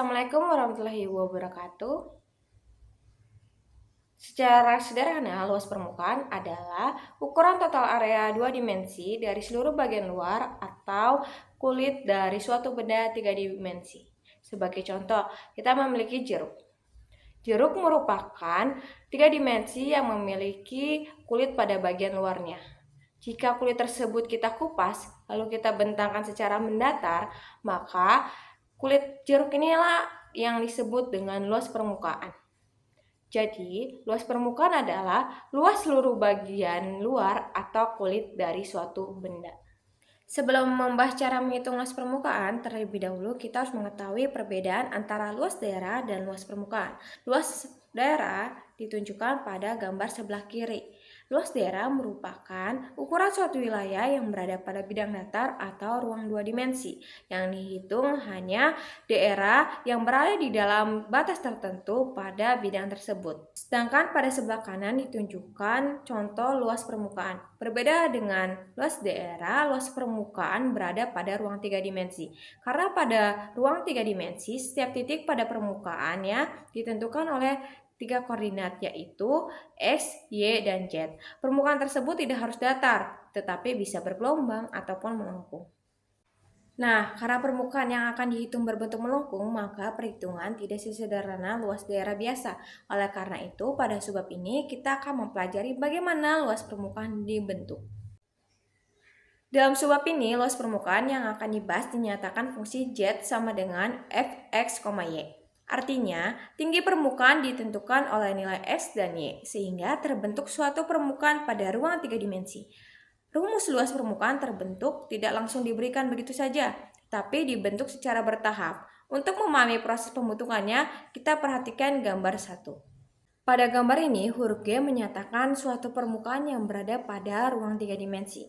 Assalamualaikum warahmatullahi wabarakatuh. Secara sederhana, luas permukaan adalah ukuran total area dua dimensi dari seluruh bagian luar atau kulit dari suatu benda tiga dimensi. Sebagai contoh, kita memiliki jeruk. Jeruk merupakan tiga dimensi yang memiliki kulit pada bagian luarnya. Jika kulit tersebut kita kupas, lalu kita bentangkan secara mendatar, maka kulit jeruk inilah yang disebut dengan luas permukaan. Jadi, luas permukaan adalah luas seluruh bagian luar atau kulit dari suatu benda. Sebelum membahas cara menghitung luas permukaan, terlebih dahulu kita harus mengetahui perbedaan antara luas daerah dan luas permukaan. Luas daerah ditunjukkan pada gambar sebelah kiri. Luas daerah merupakan ukuran suatu wilayah yang berada pada bidang datar atau ruang dua dimensi. Yang dihitung hanya daerah yang berada di dalam batas tertentu pada bidang tersebut. Sedangkan pada sebelah kanan ditunjukkan contoh luas permukaan. Berbeda dengan luas daerah, luas permukaan berada pada ruang tiga dimensi. Karena pada ruang tiga dimensi, setiap titik pada permukaannya ditentukan oleh tiga koordinat, yaitu X, Y, dan Z. Permukaan tersebut tidak harus datar, tetapi bisa bergelombang ataupun melengkung. Nah, karena permukaan yang akan dihitung berbentuk melengkung, maka perhitungan tidak sesederhana luas daerah biasa. Oleh karena itu, pada subbab ini kita akan mempelajari bagaimana luas permukaan dibentuk. Dalam subbab ini, luas permukaan yang akan dibahas dinyatakan fungsi Z sama dengan Fx, Y. Artinya, tinggi permukaan ditentukan oleh nilai X dan Y, sehingga terbentuk suatu permukaan pada ruang tiga dimensi. Rumus luas permukaan terbentuk tidak langsung diberikan begitu saja, tapi dibentuk secara bertahap. Untuk memahami proses pembentukannya, kita perhatikan gambar 1. Pada gambar ini, huruf G menyatakan suatu permukaan yang berada pada ruang tiga dimensi.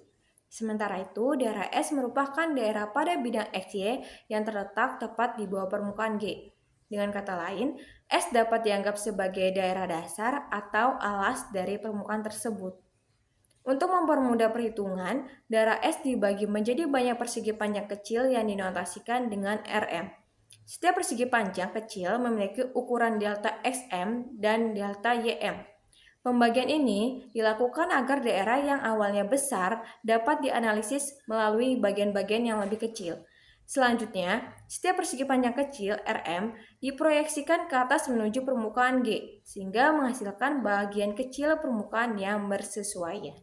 Sementara itu, daerah S merupakan daerah pada bidang XY yang terletak tepat di bawah permukaan G. Dengan kata lain, S dapat dianggap sebagai daerah dasar atau alas dari permukaan tersebut. Untuk mempermudah perhitungan, daerah S dibagi menjadi banyak persegi panjang kecil yang dinotasikan dengan RM. Setiap persegi panjang kecil memiliki ukuran delta XM dan delta YM. Pembagian ini dilakukan agar daerah yang awalnya besar dapat dianalisis melalui bagian-bagian yang lebih kecil. Selanjutnya, setiap persegi panjang kecil RM diproyeksikan ke atas menuju permukaan G, sehingga menghasilkan bagian kecil permukaan yang bersesuaian.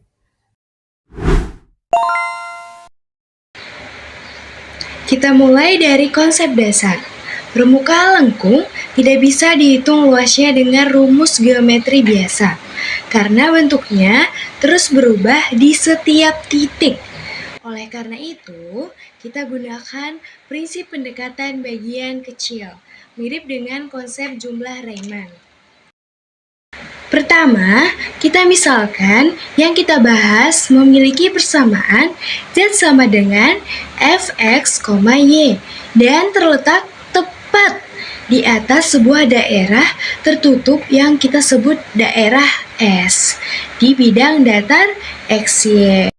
Kita mulai dari konsep dasar. Permukaan lengkung tidak bisa dihitung luasnya dengan rumus geometri biasa, karena bentuknya terus berubah di setiap titik. Oleh karena itu, kita gunakan prinsip pendekatan bagian kecil, mirip dengan konsep jumlah Riemann. Pertama, kita misalkan yang kita bahas memiliki persamaan Z sama dengan Fx, Y dan terletak tepat di atas sebuah daerah tertutup yang kita sebut daerah S di bidang datar XY.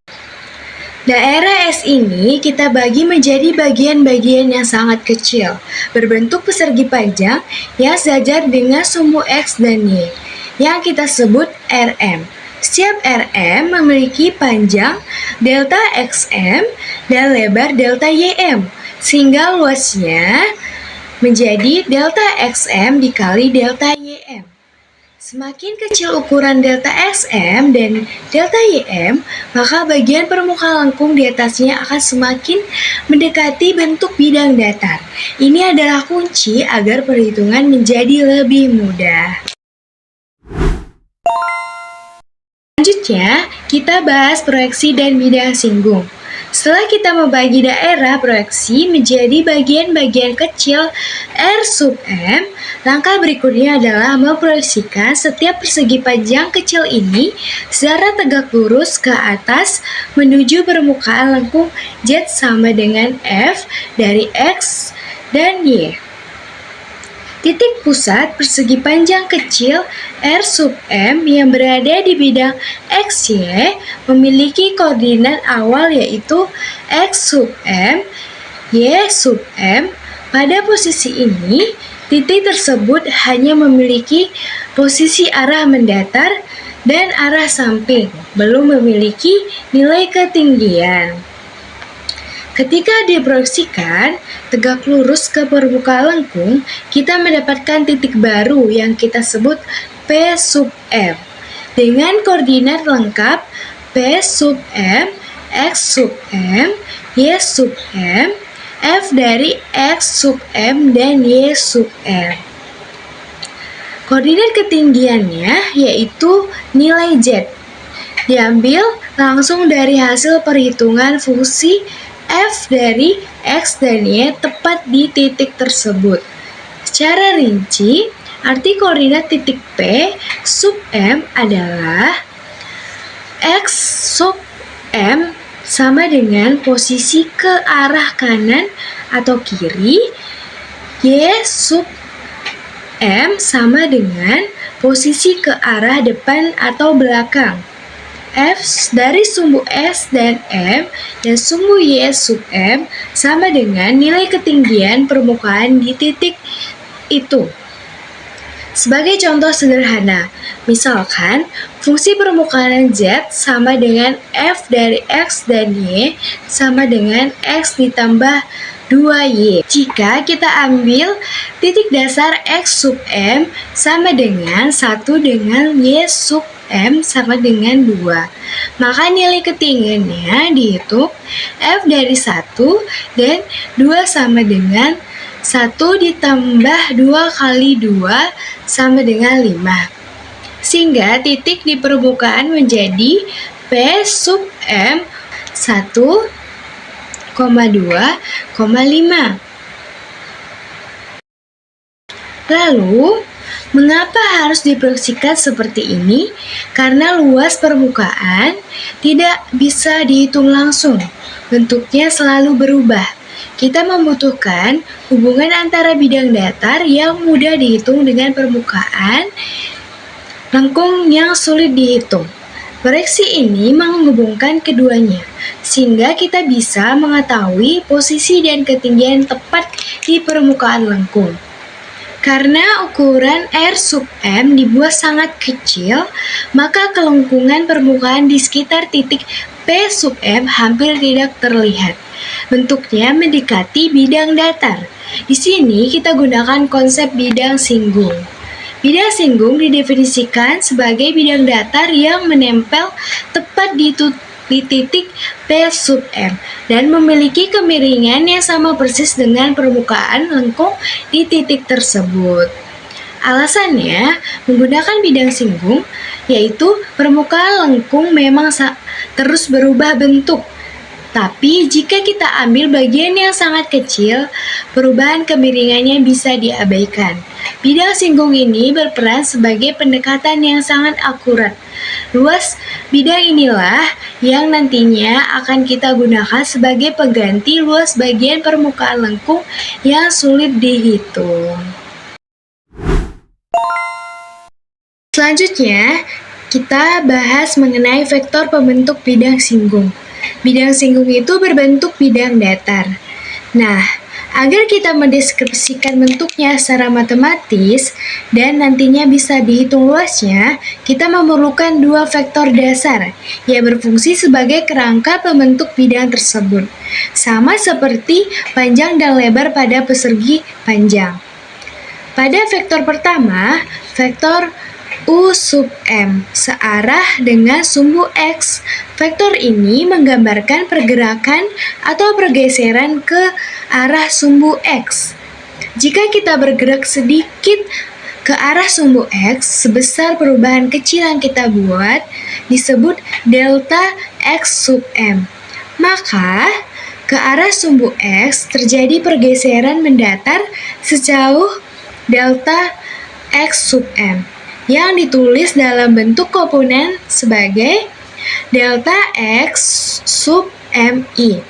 Daerah S ini kita bagi menjadi bagian-bagian yang sangat kecil, berbentuk persegi panjang yang sejajar dengan sumbu X dan Y, yang kita sebut RM. Setiap RM memiliki panjang delta XM dan lebar delta YM, sehingga luasnya menjadi delta XM dikali delta YM. Semakin kecil ukuran delta XM dan delta YM, maka bagian permukaan lengkung di atasnya akan semakin mendekati bentuk bidang datar. Ini adalah kunci agar perhitungan menjadi lebih mudah. Selanjutnya, kita bahas proyeksi dan bidang singgung. Setelah kita membagi daerah proyeksi menjadi bagian-bagian kecil R sub M, langkah berikutnya adalah memproyeksikan setiap persegi panjang kecil ini secara tegak lurus ke atas menuju permukaan lengkung Z sama dengan F dari X dan Y. Titik pusat persegi panjang kecil R sub M yang berada di bidang XY memiliki koordinat awal yaitu X sub M, Y sub M, Pada posisi ini, titik tersebut hanya memiliki posisi arah mendatar dan arah samping, belum memiliki nilai ketinggian. Ketika diproyeksikan tegak lurus ke permukaan lengkung, kita mendapatkan titik baru yang kita sebut P sub M. Dengan koordinat lengkap P sub M, X sub M, Y sub M, F dari X sub M dan Y sub M. Koordinat ketinggiannya yaitu nilai Z. Diambil langsung dari hasil perhitungan fungsi F dari X dan Y tepat di titik tersebut. Secara rinci, arti koordinat titik P sub M adalah X sub M sama dengan posisi ke arah kanan atau kiri, Y sub M sama dengan posisi ke arah depan atau belakang. F dari sumbu S dan M dan sumbu Y sub M sama dengan nilai ketinggian permukaan di titik itu. Sebagai contoh sederhana, misalkan fungsi permukaan Z sama dengan F dari X dan Y sama dengan X ditambah 2Y. Jika kita ambil titik dasar X sub M sama dengan 1 dengan Y sub M sama dengan 2, maka nilai ketinggiannya dihitung F dari 1 dan 2 sama dengan 1 ditambah 2 kali 2 sama dengan 5. Sehingga titik di permukaan menjadi P sub M 1,2,5. Lalu, mengapa harus diproyeksikan seperti ini? Karena luas permukaan tidak bisa dihitung langsung. Bentuknya selalu berubah. Kita membutuhkan hubungan antara bidang datar yang mudah dihitung dengan permukaan lengkung yang sulit dihitung. Proyeksi ini menghubungkan keduanya, sehingga kita bisa mengetahui posisi dan ketinggian tepat di permukaan lengkung. Karena ukuran R sub M dibuat sangat kecil, maka kelengkungan permukaan di sekitar titik P sub M hampir tidak terlihat. Bentuknya mendekati bidang datar. Di sini kita gunakan konsep bidang singgung. Bidang singgung didefinisikan sebagai bidang datar yang menempel tepat di titik P sub M dan memiliki kemiringan yang sama persis dengan permukaan lengkung di titik tersebut. Alasannya menggunakan bidang singgung yaitu permukaan lengkung memang terus berubah bentuk. Tapi jika kita ambil bagian yang sangat kecil, perubahan kemiringannya bisa diabaikan. Bidang singgung ini berperan sebagai pendekatan yang sangat akurat. Luas bidang inilah yang nantinya akan kita gunakan sebagai pengganti luas bagian permukaan lengkung yang sulit dihitung. Selanjutnya, kita bahas mengenai vektor pembentuk bidang singgung. Bidang singgung itu berbentuk bidang datar. Nah, agar kita mendeskripsikan bentuknya secara matematis dan nantinya bisa dihitung luasnya, kita memerlukan dua vektor dasar yang berfungsi sebagai kerangka pembentuk bidang tersebut, sama seperti panjang dan lebar pada persegi panjang. Pada vektor pertama, vektor U sub M searah dengan sumbu X. Vektor ini menggambarkan pergerakan atau pergeseran ke arah sumbu X. Jika kita bergerak sedikit ke arah sumbu X sebesar perubahan kecil yang kita buat disebut delta X sub M. Maka ke arah sumbu X terjadi pergeseran mendatar sejauh delta X sub M yang ditulis dalam bentuk komponen sebagai delta X sub MI.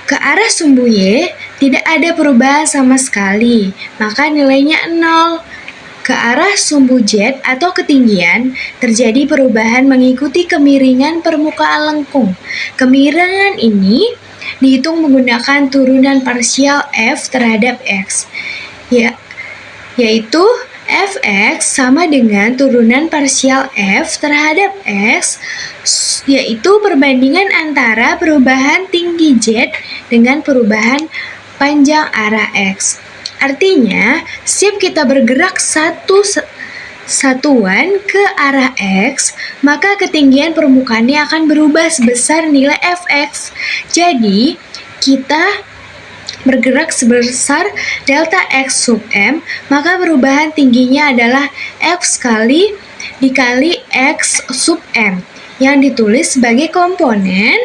Ke arah sumbu Y tidak ada perubahan sama sekali, maka nilainya 0. Ke arah sumbu Z atau ketinggian terjadi perubahan mengikuti kemiringan permukaan lengkung. Kemiringan ini dihitung menggunakan turunan parsial f terhadap x, yaitu fx sama dengan turunan parsial f terhadap x, yaitu perbandingan antara perubahan tinggi z dengan perubahan panjang arah x. Artinya, setiap kita bergerak satu satuan ke arah x, maka ketinggian permukaannya akan berubah sebesar nilai fx. Jadi, kita bergerak sebesar delta x sub m, maka perubahan tingginya adalah x dikali x sub m, yang ditulis sebagai komponen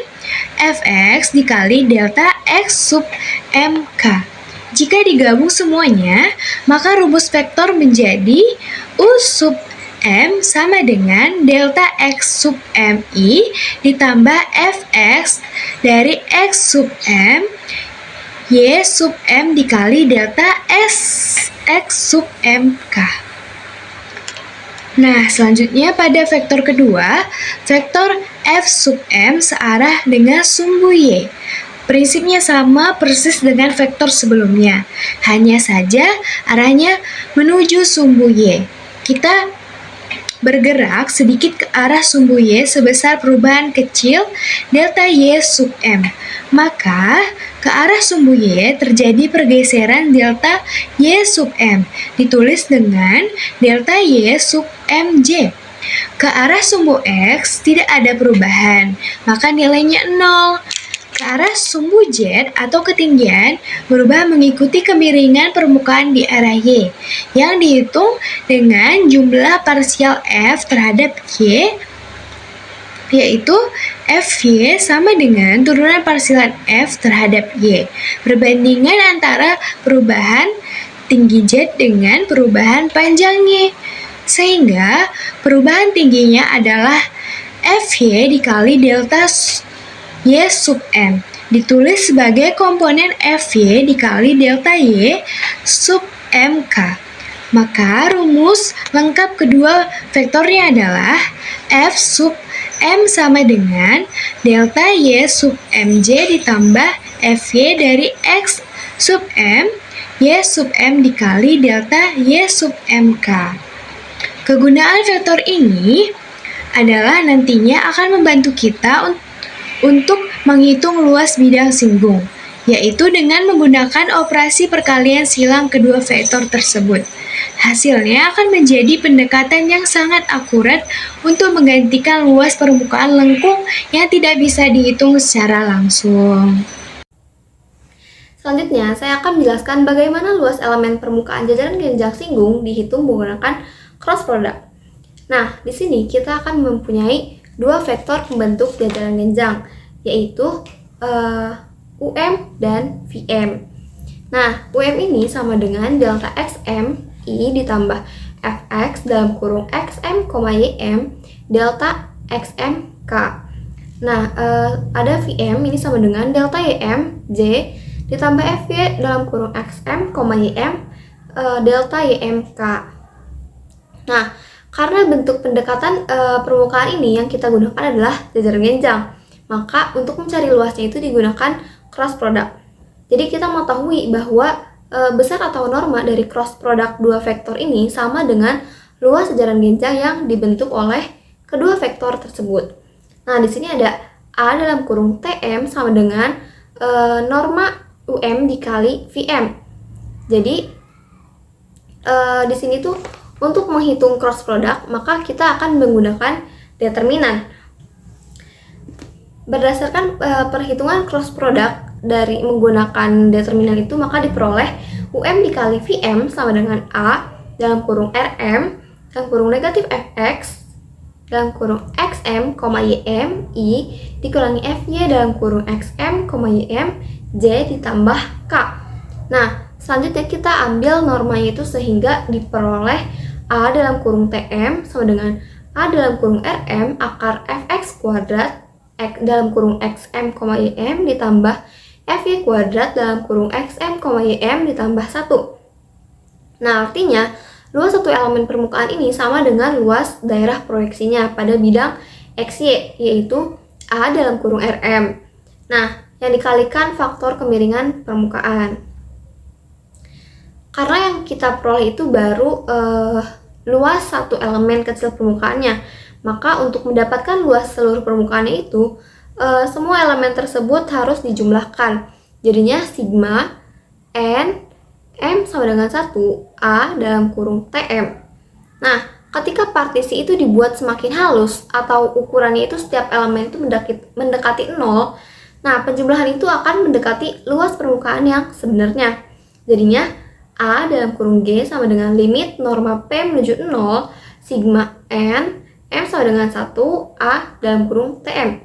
fx dikali delta x sub mk. Jika digabung semuanya, maka rumus vektor menjadi u sub m sama dengan delta x sub mi ditambah fx dari x sub m y sub m dikali delta x sub mk. Nah, selanjutnya pada vektor kedua, vektor f sub m searah dengan sumbu y. Prinsipnya sama persis dengan vektor sebelumnya, hanya saja arahnya menuju sumbu y. Kita bergerak sedikit ke arah sumbu y sebesar perubahan kecil delta y sub m. Maka, ke arah sumbu y terjadi pergeseran delta y sub m, ditulis dengan delta y sub mj. Ke arah sumbu x tidak ada perubahan, maka nilainya 0. Ke arah sumbu z atau ketinggian berubah mengikuti kemiringan permukaan di arah y, yang dihitung dengan jumlah parsial f terhadap y, yaitu fy sama dengan turunan parsial f terhadap y, perbandingan antara perubahan tinggi z dengan perubahan panjang y. Sehingga perubahan tingginya adalah fy dikali delta y sub m, ditulis sebagai komponen fy dikali delta y sub mk. Maka rumus lengkap kedua vektornya adalah f sub m sama dengan delta y sub mj ditambah fy dari x sub m y sub m dikali delta y sub mk. Kegunaan vektor ini adalah nantinya akan membantu kita untuk menghitung luas bidang singgung, yaitu dengan menggunakan operasi perkalian silang kedua vektor tersebut. Hasilnya akan menjadi pendekatan yang sangat akurat untuk menggantikan luas permukaan lengkung yang tidak bisa dihitung secara langsung. Selanjutnya, saya akan menjelaskan bagaimana luas elemen permukaan jajaran genjang singgung dihitung menggunakan cross product. Nah, di sini kita akan mempunyai dua vektor pembentuk jajaran genjang, yaitu UM dan VM. Nah, UM ini sama dengan delta XM I ditambah Fx dalam kurung XM, YM delta XM K. Nah, ada VM ini sama dengan delta YM J ditambah Fy dalam kurung XM, YM delta YM K. Nah, karena bentuk pendekatan permukaan ini yang kita gunakan adalah jajaran genjang, maka untuk mencari luasnya itu digunakan cross product. Jadi kita mengetahui bahwa besar atau norma dari cross product dua vektor ini sama dengan luas jajaran genjang yang dibentuk oleh kedua vektor tersebut. Nah, di sini ada A dalam kurung TM sama dengan norma UM dikali VM. Jadi di sini tuh untuk menghitung cross product, maka kita akan menggunakan determinan. Berdasarkan perhitungan cross product dari menggunakan determinan itu, maka diperoleh UM dikali VM sama dengan A dalam kurung RM dalam kurung negatif Fx dalam kurung XM, YM I dikurangi Fy dalam kurung XM, YM J ditambah K. Nah, selanjutnya kita ambil normanya itu sehingga diperoleh A dalam kurung TM sama dengan A dalam kurung RM akar Fx kuadrat dalam kurung XM, YM ditambah Fy kuadrat dalam kurung XM, YM ditambah 1. Nah, artinya luas satu elemen permukaan ini sama dengan luas daerah proyeksinya pada bidang XY, yaitu A dalam kurung RM. Nah, yang dikalikan faktor kemiringan permukaan. Karena yang kita peroleh itu baru luas satu elemen kecil permukaannya, maka untuk mendapatkan luas seluruh permukaannya itu, semua elemen tersebut harus dijumlahkan. Jadinya sigma N M sama dengan 1 A dalam kurung TM. Nah, ketika partisi itu dibuat semakin halus atau ukurannya itu setiap elemen itu mendekati 0, nah penjumlahan itu akan mendekati luas permukaan yang sebenarnya. Jadinya A dalam kurung G sama dengan limit norma P menuju 0 sigma N M sama dengan 1 A dalam kurung TM.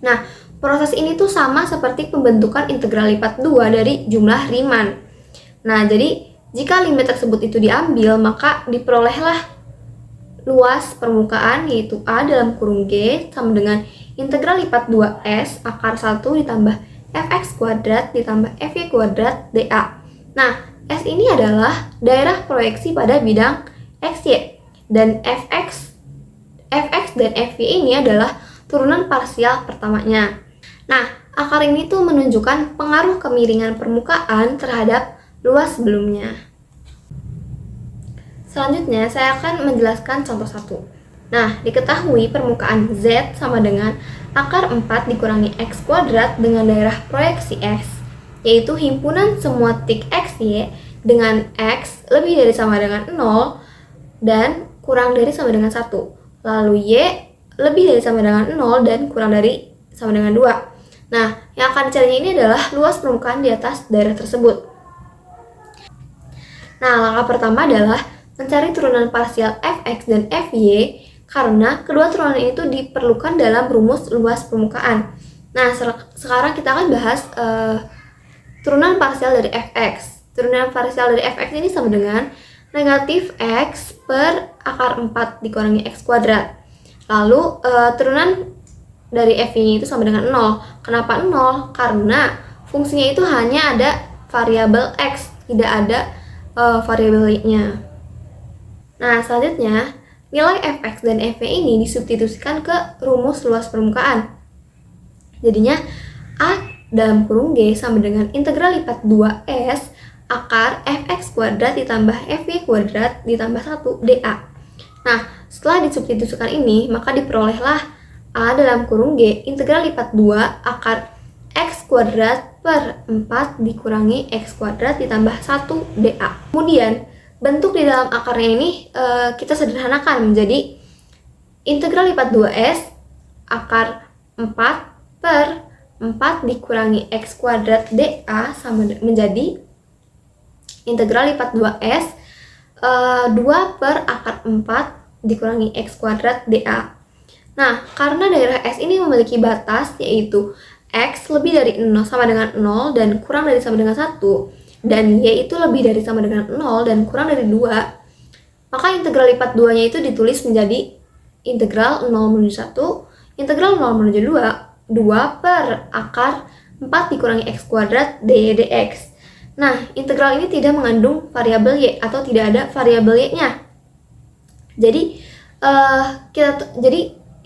Nah, proses ini tuh sama seperti pembentukan integral lipat 2 dari jumlah Riemann. Nah, jadi jika limit tersebut itu diambil, maka diperolehlah luas permukaan yaitu A dalam kurung G sama dengan integral lipat 2S akar 1 ditambah Fx kuadrat ditambah Fy kuadrat dA. Nah, S ini adalah daerah proyeksi pada bidang XY, dan Fx dan Fy ini adalah turunan parsial pertamanya. Nah, akar ini tuh menunjukkan pengaruh kemiringan permukaan terhadap luas sebelumnya. Selanjutnya, saya akan menjelaskan contoh 1. Nah, diketahui permukaan Z sama dengan akar 4 dikurangi X kuadrat dengan daerah proyeksi X, yaitu himpunan semua tik XY dengan X lebih dari sama dengan 0 dan kurang dari sama dengan 1. Lalu Y lebih dari sama dengan 0 dan kurang dari sama dengan 2. Nah, yang akan dicarinya ini adalah luas permukaan di atas daerah tersebut. Nah, langkah pertama adalah mencari turunan parsial Fx dan Fy karena kedua turunan itu diperlukan dalam rumus luas permukaan. Nah, sekarang kita akan bahas turunan parsial dari Fx. Turunan parsial dari Fx ini sama dengan negatif X per akar 4 dikurangi X kuadrat. Lalu turunan dari Fy itu sama dengan 0. Kenapa 0? Karena fungsinya itu hanya ada variabel X, tidak ada variabel Y-nya. Nah, selanjutnya, nilai Fx dan Fy ini disubstitusikan ke rumus luas permukaan. Jadinya, A dalam kurung G sama dengan integral lipat 2S akar Fx kuadrat ditambah Fy kuadrat ditambah 1 dA. Nah, setelah disubstitusikan ini, maka diperolehlah A dalam kurung G integral lipat 2 akar X kuadrat per 4 dikurangi X kuadrat ditambah 1 dA. Kemudian, bentuk di dalam akarnya ini kita sederhanakan menjadi integral lipat 2S akar 4 per 4 dikurangi X kuadrat dA sama menjadi integral lipat 2S 2 per akar 4 dikurangi X kuadrat dA. Nah, karena daerah S ini memiliki batas yaitu X lebih dari 0 sama dengan 0 dan kurang dari sama dengan 1, dan Y itu lebih dari sama dengan 0 dan kurang dari 2, maka integral lipat 2-nya itu ditulis menjadi integral 0 menuju 1, integral 0 menuju 2, 2 per akar 4 dikurangi X kuadrat dx. Nah, integral ini tidak mengandung variabel Y atau tidak ada variabel Y-nya. Jadi,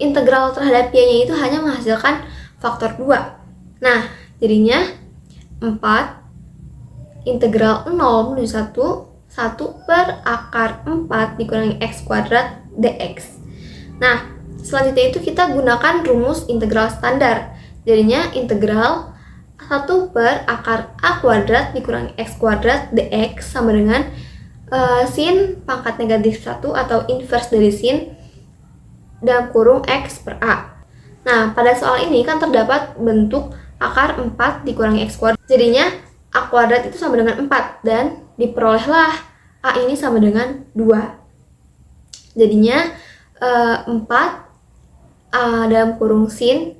integral terhadap Y-nya itu hanya menghasilkan faktor 2. Nah, jadinya 4 integral 0 menuju 1 per akar 4 dikurangi X kuadrat dx. Nah, selanjutnya itu kita gunakan rumus integral standar. Jadinya integral 1 per akar A kuadrat dikurangi X kuadrat dx sama dengan sin pangkat negatif 1 atau inverse dari sin dalam kurung X per A. Nah, pada soal ini kan terdapat bentuk akar 4 dikurangi X kuadrat. Jadinya A kuadrat itu sama dengan 4 dan diperolehlah A ini sama dengan 2. Jadinya 4 A dalam kurung sin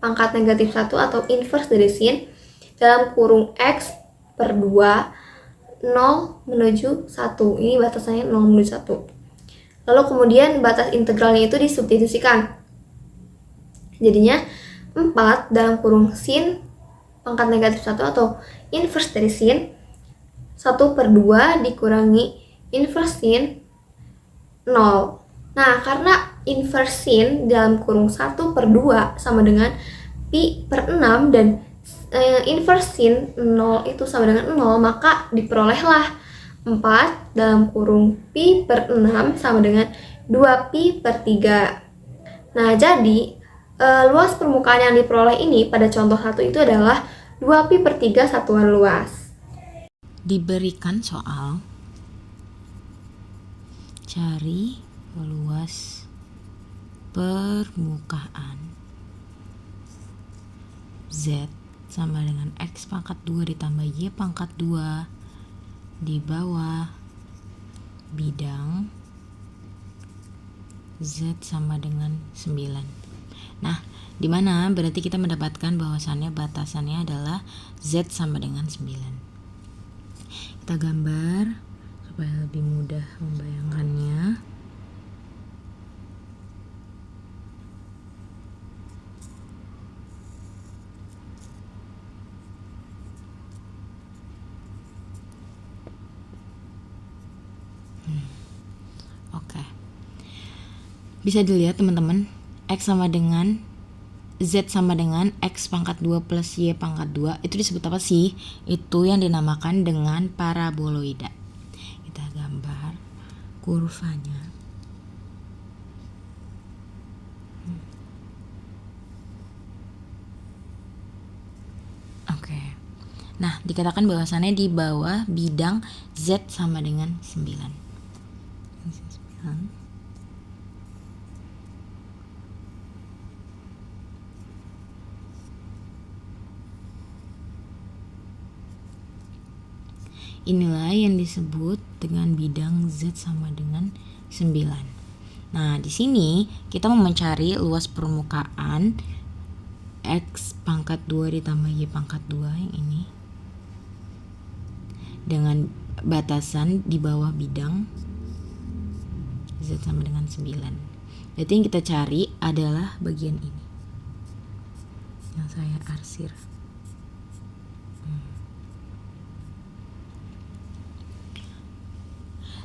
pangkat negatif 1 atau inverse dari sin dalam kurung X per 2 0 menuju 1. Ini batasannya 0 menuju 1. Lalu kemudian batas integralnya itu disubstitusikan. Jadinya 4 dalam kurung sin pangkat negatif 1 atau inverse dari sin 1 per 2 dikurangi inverse sin 0. Nah, karena inverse sin dalam kurung 1 per 2 sama dengan pi per 6 dan inversin 0 itu sama dengan 0, maka diperolehlah 4 dalam kurung pi per 6 sama dengan 2 pi per 3. Nah, jadi luas permukaan yang diperoleh ini pada contoh 1 itu adalah 2 pi per 3 satuan luas. Diberikan soal cari luas permukaan Z sama dengan X pangkat 2 ditambah Y pangkat 2 di bawah bidang Z sama dengan 9. Nah, di mana berarti kita mendapatkan bahwasannya batasannya adalah Z sama dengan 9. Kita gambar supaya lebih mudah membayangkannya. Oke. Bisa dilihat teman-teman, X sama dengan Z sama dengan X pangkat 2 plus Y pangkat 2. Itu disebut apa sih? Itu yang dinamakan dengan paraboloida. Kita gambar kurvanya. Oke. Nah, dikatakan bahwasannya di bawah bidang Z sama dengan 9. Inilah yang disebut dengan bidang Z sama dengan 9. Nah, di sini kita mau mencari luas permukaan X pangkat 2 ditambah Y pangkat 2 yang ini dengan batasan di bawah bidang Z sama dengan 9. Berarti yang kita cari adalah bagian ini yang saya arsir.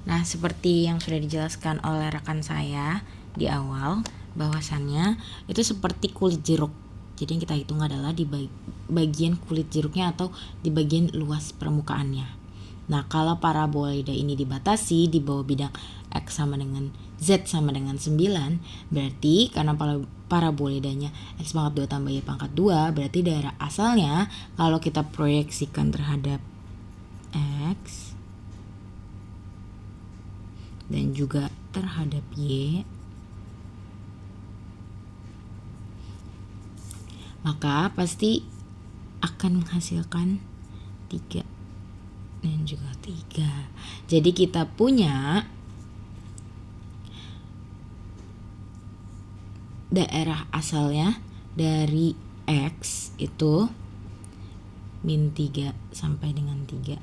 Nah, seperti yang sudah dijelaskan oleh rekan saya di awal, bahwasannya itu seperti kulit jeruk. Jadi yang kita hitung adalah di bagian kulit jeruknya atau di bagian luas permukaannya. Nah, kalau paraboloida ini dibatasi di bawah bidang X sama dengan Z sama dengan 9, berarti karena paraboloidanya X pangkat 2 tambah Y pangkat 2, berarti daerah asalnya kalau kita proyeksikan terhadap X dan juga terhadap Y, maka pasti akan menghasilkan 3 dan juga 3. Jadi kita punya daerah asalnya dari X itu min 3 sampai dengan 3.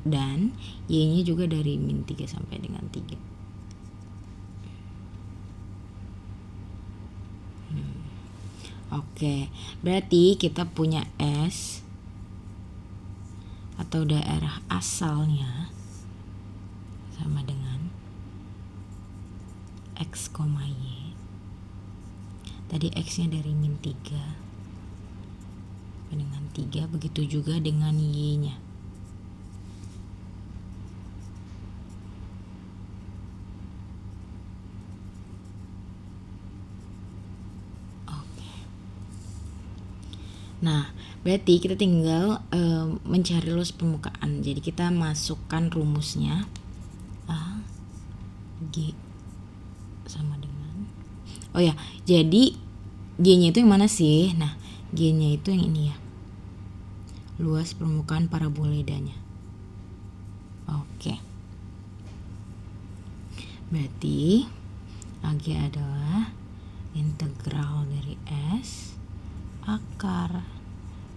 Dan Y-nya juga dari min 3 sampai dengan 3. Oke, berarti kita punya S atau daerah asalnya sama dengan X, Y. Tadi X-nya dari min 3 sampai dengan 3, begitu juga dengan Y-nya. Nah, berarti kita tinggal mencari luas permukaan. Jadi kita masukkan rumusnya A G sama dengan, oh ya, jadi G-nya itu yang mana sih? Nah, G-nya itu yang ini ya, luas permukaan paraboloidanya. Oke, berarti AG adalah integral dari S akar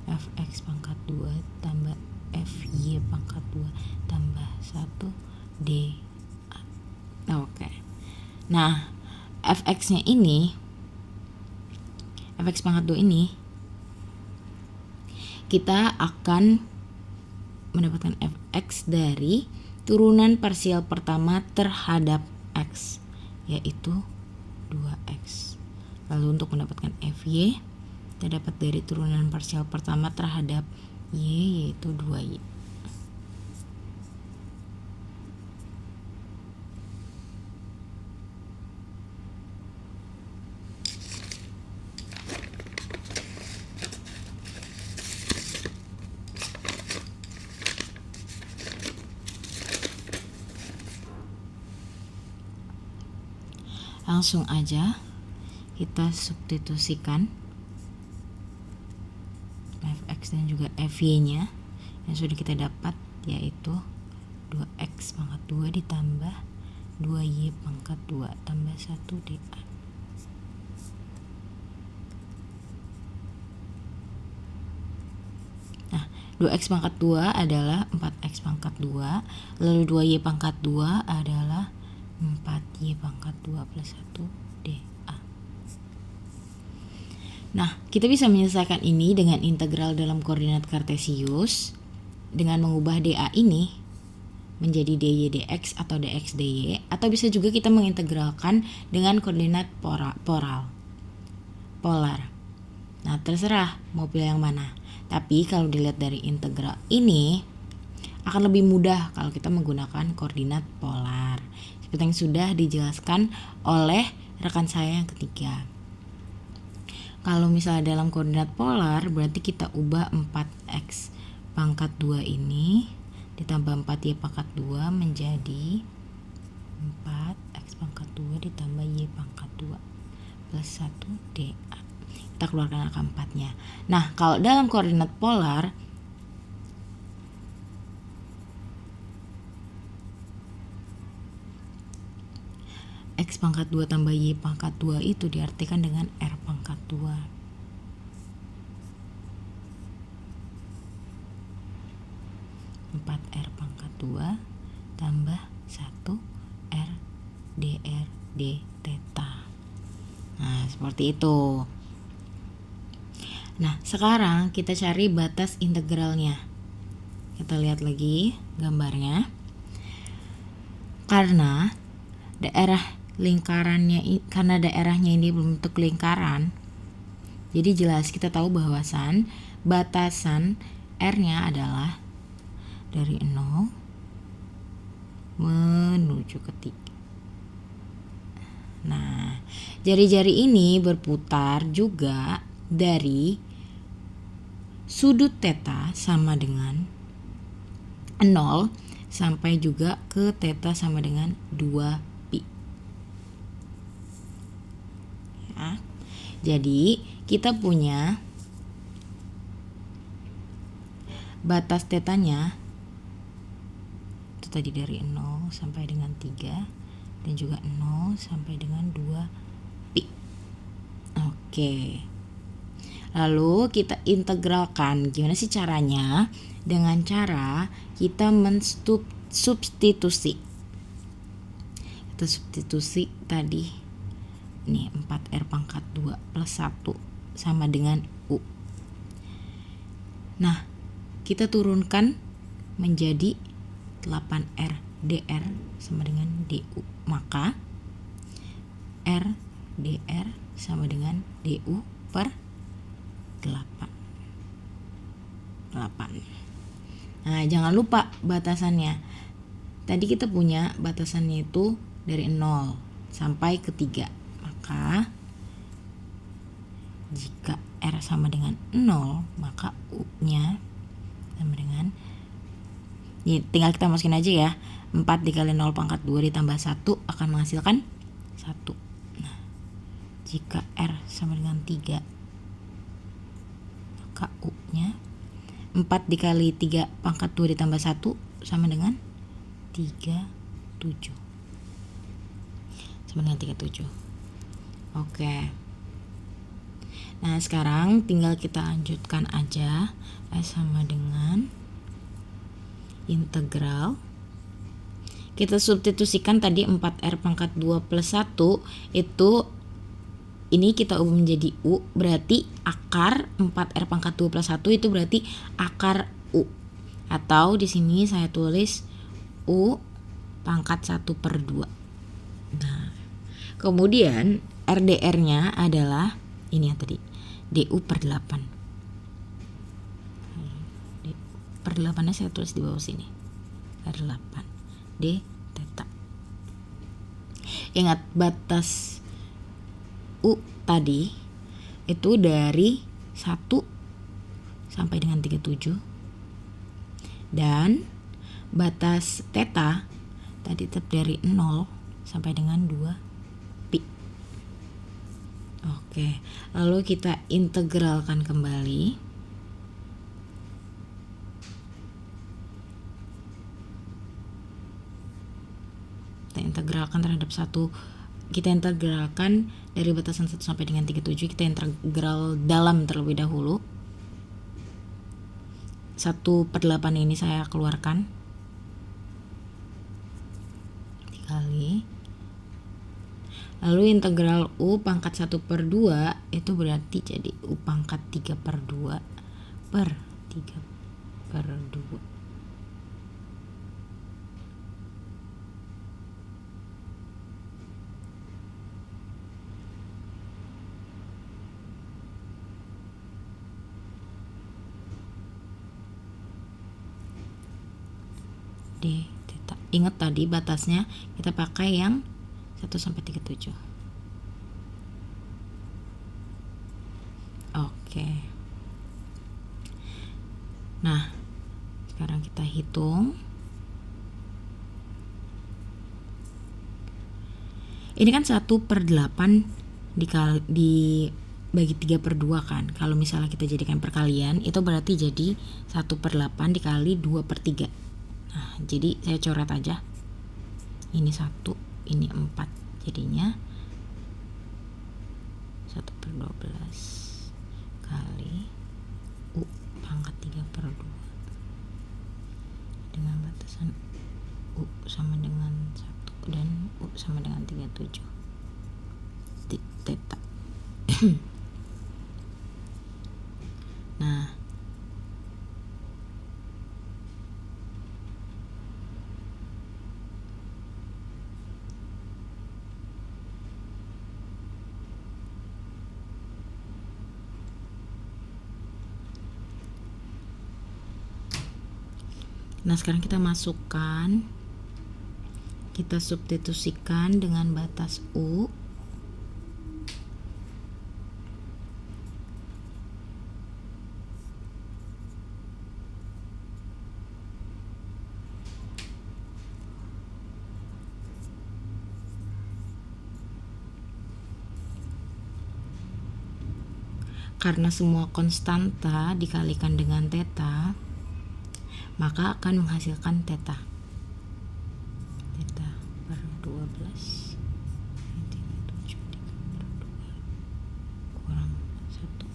fx pangkat 2 tambah fy pangkat 2 tambah 1 d. Oke. Nah, fx-nya ini, fx pangkat 2 ini, kita akan mendapatkan fx dari turunan parsial pertama terhadap x, yaitu 2x. Lalu untuk mendapatkan fy, kita dapat dari turunan parsial pertama terhadap Y yaitu 2Y. Langsung aja kita substitusikan fx dan juga fy-nya yang sudah kita dapat, yaitu 2x pangkat 2 ditambah 2y pangkat 2 tambah 1 dA. Nah, 2x pangkat 2 adalah 4x pangkat 2, lalu 2y pangkat 2 adalah 4y pangkat 2 plus 1 dA. Nah, kita bisa menyelesaikan ini dengan integral dalam koordinat kartesius dengan mengubah dA ini menjadi dy dx atau dx dy, atau bisa juga kita mengintegralkan dengan koordinat polar. Nah, terserah mau pilih yang mana. Tapi kalau dilihat dari integral ini akan lebih mudah kalau kita menggunakan koordinat polar, seperti yang sudah dijelaskan oleh rekan saya yang ketiga. Kalau misalnya dalam koordinat polar, berarti kita ubah 4x pangkat 2 ini ditambah 4y pangkat 2 menjadi 4x pangkat 2 ditambah y pangkat 2 plus 1 dA. Kita keluarkan angka 4-nya. Nah, kalau dalam koordinat polar, x pangkat 2 tambah y pangkat 2 itu diartikan dengan r pangkat 2. R pangkat 2 tambah 1 R dr d theta. Nah, seperti itu. Nah, sekarang kita cari batas integralnya. Kita lihat lagi gambarnya. Karena daerahnya ini berbentuk lingkaran, jadi jelas kita tahu bahwasan batasan R-nya adalah dari 0 menuju ke 3. Nah, jari-jari ini berputar juga dari sudut theta sama dengan 0 sampai juga ke theta sama dengan 2pi. Ya. Jadi, kita punya batas tetanya itu tadi dari 0 sampai dengan 3 dan juga 0 sampai dengan 2pi. Oke. Lalu kita integralkan. Gimana sih caranya? Dengan cara kita mensubstitusi. Kita substitusi tadi nih 4R pangkat 2 plus 1 sama dengan U. Nah, kita turunkan menjadi 8R dr sama dengan du. Maka R dr sama dengan du per 8. Nah, jangan lupa batasannya. Tadi kita punya batasannya itu dari 0 sampai ke 3. Maka jika R sama dengan 0, maka U-nya sama dengan, ini tinggal kita masukin aja ya, 4 dikali 0 pangkat 2 ditambah 1 akan menghasilkan 1. Nah, jika R sama dengan 3, maka U-nya 4 dikali 3 pangkat 2 ditambah 1 sama dengan 37. Sama dengan 37. Oke. Nah, sekarang tinggal kita lanjutkan aja. S sama dengan integral. Kita substitusikan tadi 4R pangkat 2 plus 1 itu, ini kita ubah menjadi U, berarti akar 4R pangkat 2 plus 1 itu berarti akar U. Atau di sini saya tulis U pangkat 1/2. Nah, kemudian RDR-nya adalah ini yang tadi, DU per 8. DU per 8-nya saya tulis di bawah sini. Per 8. D theta. Ingat batas U tadi itu dari 1 sampai dengan 37. Dan batas theta tadi tetap dari 0 sampai dengan 2 pi. Oke, lalu kita integralkan kembali. Kita integralkan dari batasan 1 sampai dengan 37, kita integral dalam terlebih dahulu. 1/8 ini saya keluarkan dikali, lalu integral U pangkat 1/2 itu berarti jadi U pangkat 3/2 per 3/2. D theta. Ingat tadi batasnya kita pakai yang 1 sampai 37. Oke. Nah, sekarang kita hitung. Ini kan 1/8 dibagi 3/2 kan. Kalau misalnya kita jadikan perkalian, itu berarti jadi 1/8 dikali 2/3. Nah, jadi saya coret aja. Ini 1, ini 4. Jadinya 1/12 kali U pangkat 3/2 dengan batasan U sama dengan 1 dan U sama dengan 37 di theta. Nah, sekarang kita masukkan, kita substitusikan dengan batas U. Karena semua konstanta dikalikan dengan theta, maka akan menghasilkan theta. Theta per 12 kurang 1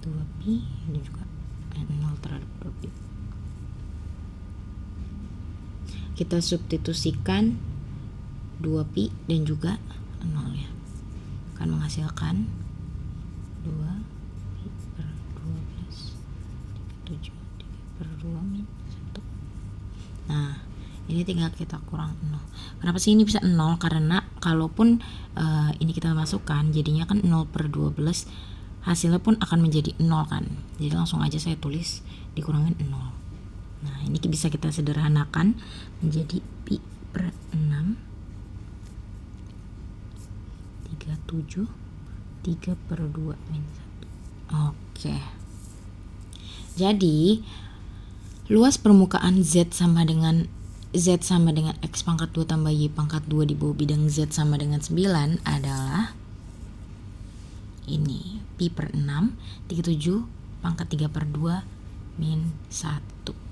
2 pi, ini juga 0 terhadap 2 pi. Kita substitusikan 2 pi dan juga 0 ya, akan menghasilkan 2 pi per 12 37 3/2 min 1. Nah, ini tinggal kita kurang 0. Kenapa sih ini bisa 0? Karena kalaupun ini kita masukkan, jadinya kan 0/12, hasilnya pun akan menjadi 0 kan. Jadi langsung aja saya tulis dikurangin 0. Nah, ini bisa kita sederhanakan menjadi pi per 6 37 3/2 min 1. Oke. Jadi luas permukaan Z sama dengan X pangkat 2 tambah Y pangkat 2 di bawah bidang Z sama dengan 9 adalah ini pi per 6 37 pangkat 3/2 min 1.